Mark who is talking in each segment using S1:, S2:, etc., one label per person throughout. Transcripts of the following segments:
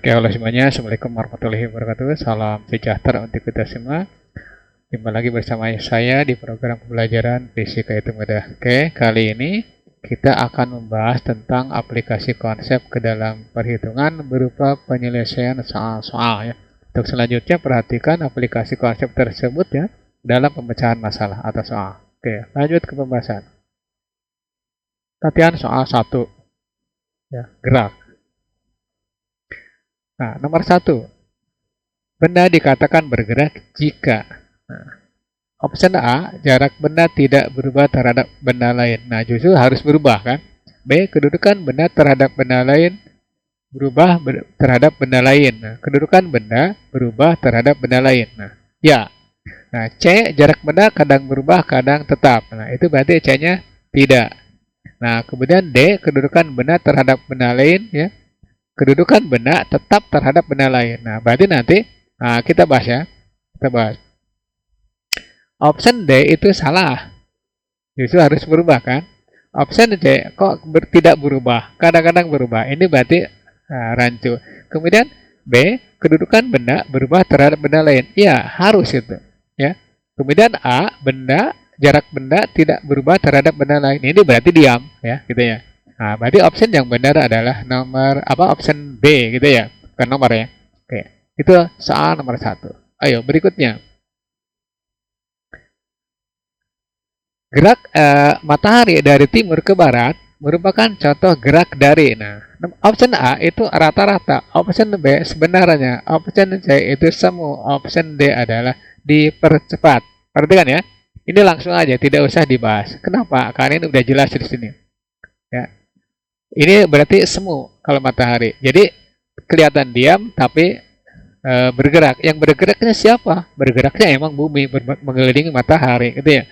S1: Oke, halo semuanya. Assalamualaikum warahmatullahi wabarakatuh. Salam sejahtera untuk kita semua. Jumpa lagi bersama saya di program pembelajaran Fisika itu mudah. Oke, kali ini kita akan membahas tentang aplikasi konsep ke dalam perhitungan berupa penyelesaian soal-soal ya. Untuk selanjutnya perhatikan aplikasi konsep tersebut ya dalam pemecahan masalah atau soal. Oke, lanjut ke pembahasan. Latihan soal 1. Ya, gerak. Nah, nomor 1. Benda dikatakan bergerak jika option A, jarak benda tidak berubah terhadap benda lain. Nah, justru harus berubah kan? B, kedudukan benda terhadap benda lain berubah terhadap benda lain. Nah, kedudukan benda berubah terhadap benda lain. Nah, ya. Nah, C, jarak benda kadang berubah, kadang tetap. Nah, itu berarti C-nya tidak. Nah, kemudian D, kedudukan benda terhadap benda lain ya. Kedudukan benda tetap terhadap benda lain. Nah, berarti nanti kita bahas ya. Kita bahas. Option D itu salah. Justru harus berubah kan? Option D kok tidak berubah? Kadang-kadang berubah. Ini berarti rancu. Kemudian B, kedudukan benda berubah terhadap benda lain. Iya, harus itu. Ya. Kemudian A, jarak benda tidak berubah terhadap benda lain. Ini berarti diam ya, gitu ya. Nah, berarti option yang benar adalah nomor option B gitu ya, bukan nomor ya. Oke, itu soal nomor 1. Ayo berikutnya. Gerak matahari dari timur ke barat merupakan contoh gerak dari. Nah, option A itu rata-rata, option B sebenarnya, option C itu semu, option D adalah dipercepat. Perhatikan ya, ini langsung aja, tidak usah dibahas. Kenapa? Karena ini udah jelas di sini. Ya. Ini berarti semu kalau matahari. Jadi kelihatan diam tapi bergerak. Yang bergeraknya siapa? Bergeraknya emang bumi mengelilingi matahari, gitu ya.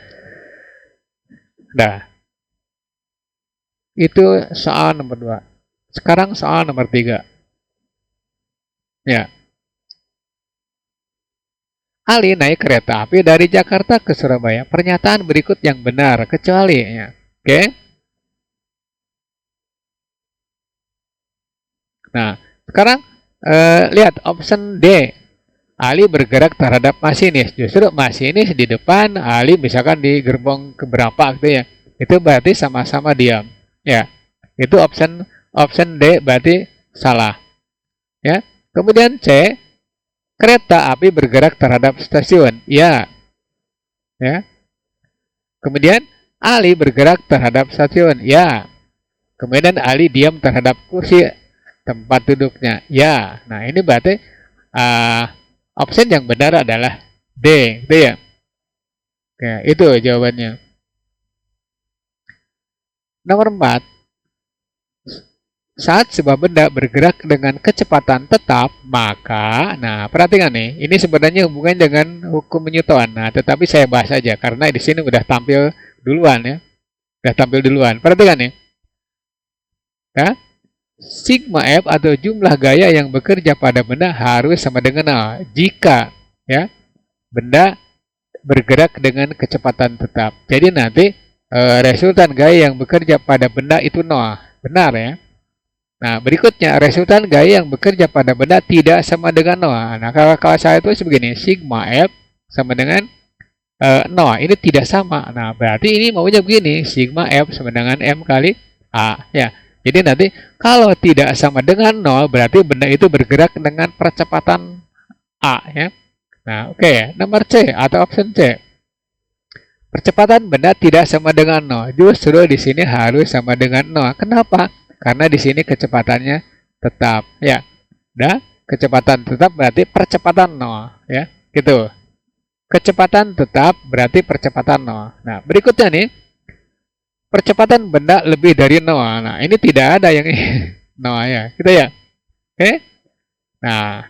S1: Nah, itu soal nomor 2. Sekarang soal nomor 3. Ya. Ali naik kereta api dari Jakarta ke Surabaya. Pernyataan berikut yang benar kecuali ya. Oke. Nah, sekarang lihat option D. Ali bergerak terhadap masinis. Justru masinis di depan, Ali misalkan di gerbong keberapa gitu ya. Itu berarti sama-sama diam. Ya. Itu option D berarti salah. Ya. Kemudian C, kereta api bergerak terhadap stasiun. Ya. Ya. Kemudian Ali bergerak terhadap stasiun. Ya. Kemudian Ali diam terhadap kursi tempat duduknya. Ya. Nah, ini berarti option yang benar adalah D, gitu ya. Oke, itu jawabannya. Nomor 4. Saat sebuah benda bergerak dengan kecepatan tetap, maka, nah perhatikan nih, ini sebenarnya hubungannya dengan hukum Newton. Nah, tetapi saya bahas aja karena di sini udah tampil duluan ya. Udah tampil duluan. Perhatikan nih. Ya. Sigma F atau jumlah gaya yang bekerja pada benda harus sama dengan 0 jika ya benda bergerak dengan kecepatan tetap. Jadi nanti resultan gaya yang bekerja pada benda itu 0. Benar ya. Nah, berikutnya resultan gaya yang bekerja pada benda tidak sama dengan 0. Nah, kalau saya itu begini, sigma F sama dengan 0. Ini tidak sama. Nah, berarti ini maunya begini, sigma F sama dengan M kali A ya. Jadi nanti kalau tidak sama dengan 0 berarti benda itu bergerak dengan percepatan A ya. Nah, oke. Nomor C atau option C. Percepatan benda tidak sama dengan 0. Justru di sini harus sama dengan 0. Kenapa? Karena di sini kecepatannya tetap ya. Nah, kecepatan tetap berarti percepatan 0 ya. Gitu. Kecepatan tetap berarti percepatan 0. Nah, berikutnya nih. Percepatan benda lebih dari 0. Nah, ini tidak ada yang 0 ya. Gitu ya. Oke. Nah,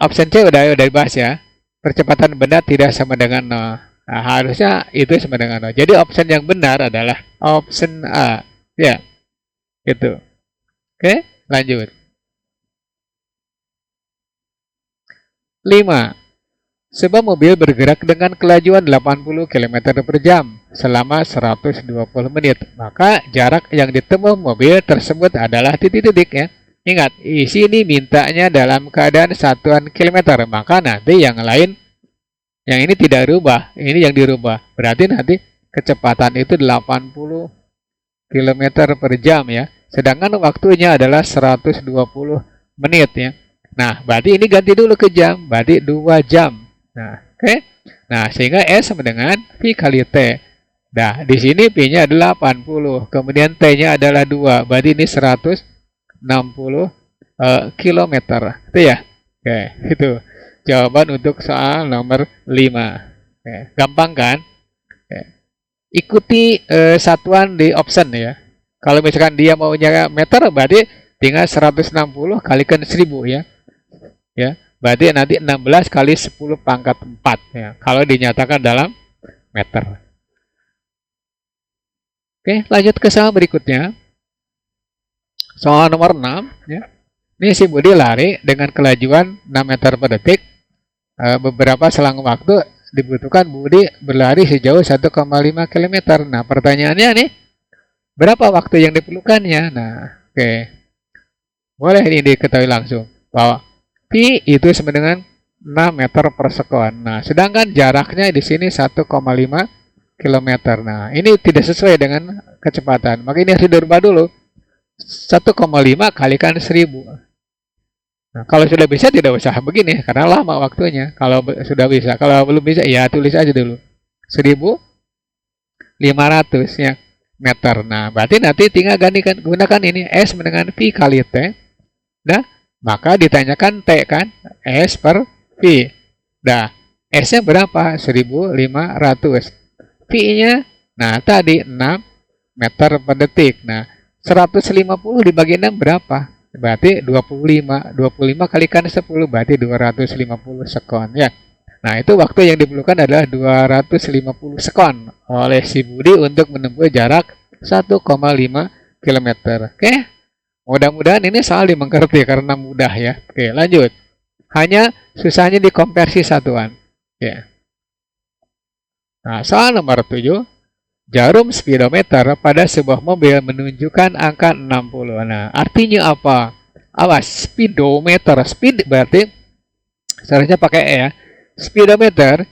S1: option C udah dibahas ya. Percepatan benda tidak sama dengan 0. Nah, harusnya itu sama dengan 0. Jadi option yang benar adalah option A. Ya. Gitu. Oke, lanjut. 5. Sebuah mobil bergerak dengan kelajuan 80 km per jam selama 120 menit. Maka jarak yang ditempuh mobil tersebut adalah titik-titik ya. Ingat, di sini mintanya dalam keadaan satuan kilometer, maka nanti yang lain, yang ini tidak dirubah, ini yang dirubah. Berarti nanti kecepatan itu 80 kilometer per jam ya. Sedangkan waktunya adalah 120 menit ya. Nah, berarti ini ganti dulu ke jam, berarti 2 jam. Nah, oke. Nah, sehingga S sama dengan V kali T. Nah, di sini P-nya adalah 80, kemudian T-nya adalah 2, berarti ini 160 kilometer. Itu ya? Oke, itu jawaban untuk soal nomor 5. Oke, gampang kan? Oke. Ikuti satuan di option ya. Kalau misalkan dia maunya meter, berarti tinggal 160 kalikan 1000 ya. Ya, berarti nanti 16 kali 10 pangkat 4 ya. Kalau dinyatakan dalam meter. Oke, lanjut ke soal berikutnya. Soal nomor 6 ya. Ini si Budi lari dengan kelajuan 6 meter per detik. Beberapa selang waktu dibutuhkan Budi berlari sejauh 1,5 km. Nah, pertanyaannya nih, berapa waktu yang diperlukannya? Nah, oke. Boleh ini diketahui langsung bahwa P itu sama dengan 6 meter per sekon. Nah, sedangkan jaraknya di sini 1,5 km. Nah, ini tidak sesuai dengan kecepatan. Maka ini harus dirubah dulu. 1,5 kalikan 1000. Nah, kalau sudah bisa tidak usah begini karena lama waktunya. Kalau sudah bisa, kalau belum bisa ya tulis aja dulu. 1500 ya meter. Nah, berarti nanti tinggal gantikan gunakan ini S dengan V kali T. Nah, maka ditanyakan T kan, S per V. Nah, S-nya berapa? 1500. V-nya, nah tadi 6 meter per detik. Nah, 150 dibagi 6 berapa? Berarti 25. 25 kalikan 10 berarti 250 sekon ya. Nah, itu waktu yang diperlukan adalah 250 sekon oleh si Budi untuk menempuh jarak 1,5 km. Oke. Mudah-mudahan ini soal dimengerti karena mudah ya. Oke, lanjut. Hanya susahnya dikonversi satuan. Ya. Nah, soal nomor 7. Jarum speedometer pada sebuah mobil menunjukkan angka 60. Nah, artinya apa? Awas, speedometer. Speed berarti seharusnya pakai E ya. Speedometer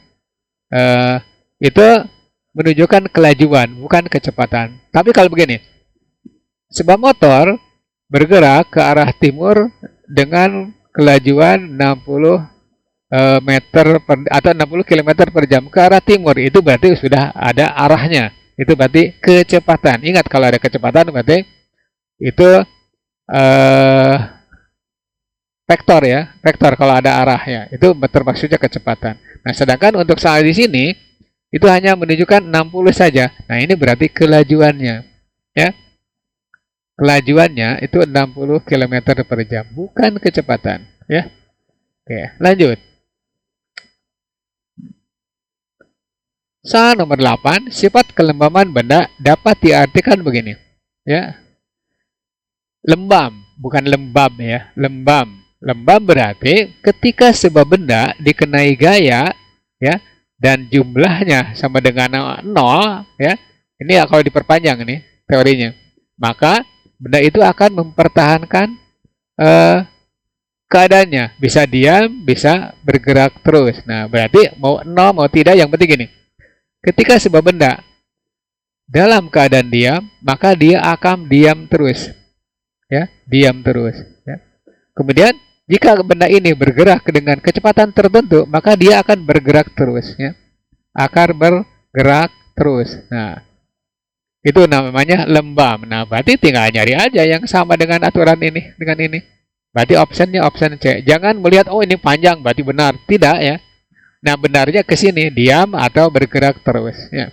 S1: itu menunjukkan kelajuan, bukan kecepatan. Tapi kalau begini, sebuah motor bergerak ke arah timur dengan kelajuan 60 meter per, atau 60 km per jam ke arah timur, itu berarti sudah ada arahnya. Itu berarti kecepatan. Ingat kalau ada kecepatan berarti itu vektor ya, vektor kalau ada arahnya. Itu termaksudnya kecepatan. Nah, sedangkan untuk soal di sini itu hanya menunjukkan 60 saja. Nah, ini berarti kelajuannya. Ya. Kelajuannya itu 60 km per jam, bukan kecepatan, ya. Oke, lanjut. Soal nomor 8, sifat kelembaban benda dapat diartikan begini, ya. Lembam, bukan lembab ya, lembam. Lembam berarti ketika sebuah benda dikenai gaya, ya, dan jumlahnya sama dengan 0, ya. Ini kalau diperpanjang ini teorinya. Maka benda itu akan mempertahankan keadaannya. Bisa diam, bisa bergerak terus. Nah, berarti mau 0, mau tidak, yang penting gini. Ketika sebuah benda dalam keadaan diam, maka dia akan diam terus. Ya, diam terus. Ya. Kemudian, jika benda ini bergerak dengan kecepatan tertentu, maka dia akan bergerak terus. Ya. Akan bergerak terus. Nah, itu namanya lembam. Nah, berarti tinggal nyari aja yang sama dengan aturan ini, dengan ini. Berarti optionnya option C. Jangan melihat, oh ini panjang, berarti benar. Tidak ya. Nah, benarnya ke sini, diam atau bergerak terus. Ya.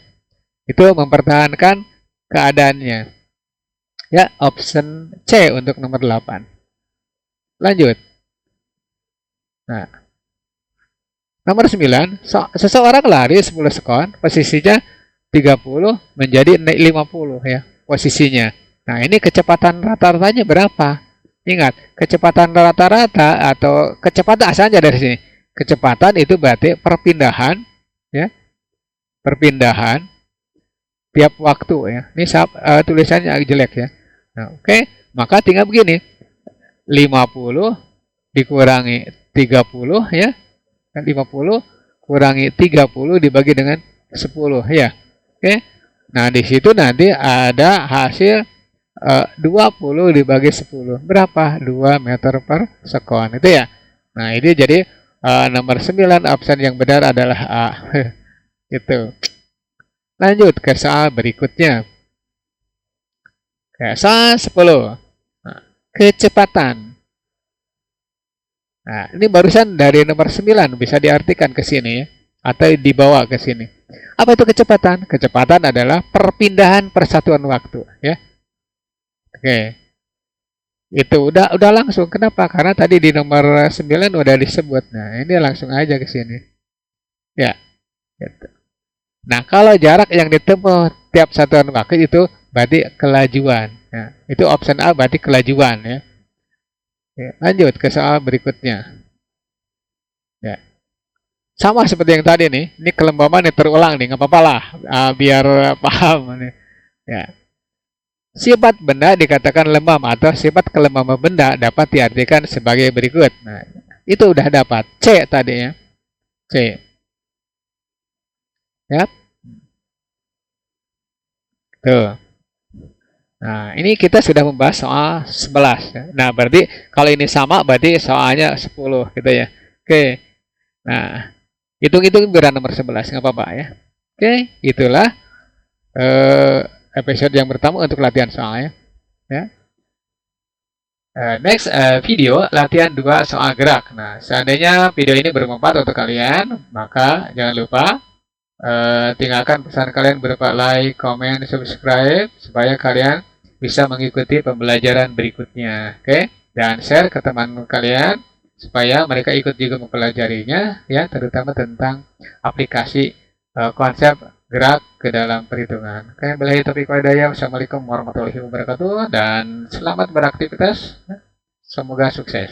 S1: Itu mempertahankan keadaannya. Ya, option C untuk nomor 8. Lanjut. Nah, nomor 9. Seseorang lari 10 sekon, posisinya 30 menjadi 50 ya posisinya. Nah, ini kecepatan rata-ratanya berapa? Ingat, kecepatan rata-rata atau kecepatan asalnya dari sini. Kecepatan itu berarti perpindahan ya. Perpindahan tiap waktu ya. Ini tulisannya agak jelek ya. Nah, oke, maka tinggal begini. 50 dikurangi 30 ya. Kan 50 kurangi 30 dibagi dengan 10 ya. Oke. Nah, di situ nanti ada hasil 20 dibagi 10. Berapa? 2 meter per sekon itu ya. Nah, ini jadi nomor 9 option yang benar adalah A. Itu. Lanjut ke soal berikutnya. Soal 10. Nah, kecepatan. Nah, ini barusan dari nomor 9 bisa diartikan ke sini ya, atau dibawa ke sini. Apa itu kecepatan? Kecepatan adalah perpindahan persatuan waktu ya. Oke. Itu udah langsung. Kenapa? Karena tadi di nomor 9 udah disebut. Nah, ini langsung aja ke sini. Ya. Gitu. Nah, kalau jarak yang ditempuh tiap satuan waktu itu berarti kelajuan. Nah, itu option A berarti kelajuan ya. Oke, lanjut ke soal berikutnya. Ya. Sama seperti yang tadi nih. Ini kelembaban yang terulang nih, nggak apa-apa lah. Biar paham nih. Ya. Sifat benda dikatakan lembab atau sifat kelembaban benda dapat diartikan sebagai berikut. Nah, itu udah dapat. C tadi ya. C. Ya. Tuh. Nah, ini kita sudah membahas soal 11 ya. Nah, berarti kalau ini sama berarti soalnya 10 gitu ya. Oke. Nah, hitung-hitung berat nomor 11 nggak apa-apa ya. Oke, itulah episode yang pertama untuk latihan soalnya ya. Next video latihan 2 soal gerak. Nah, seandainya video ini bermanfaat untuk kalian, maka jangan lupa tinggalkan pesan kalian berupa like, comment, subscribe supaya kalian bisa mengikuti pembelajaran berikutnya. Oke? Dan share ke teman kalian supaya mereka ikut juga mempelajarinya ya, terutama tentang aplikasi konsep gerak ke dalam perhitungan. Oke, billahi taufiq wal hidayah. Wassalamualaikum warahmatullahi wabarakatuh dan selamat beraktivitas. Semoga sukses.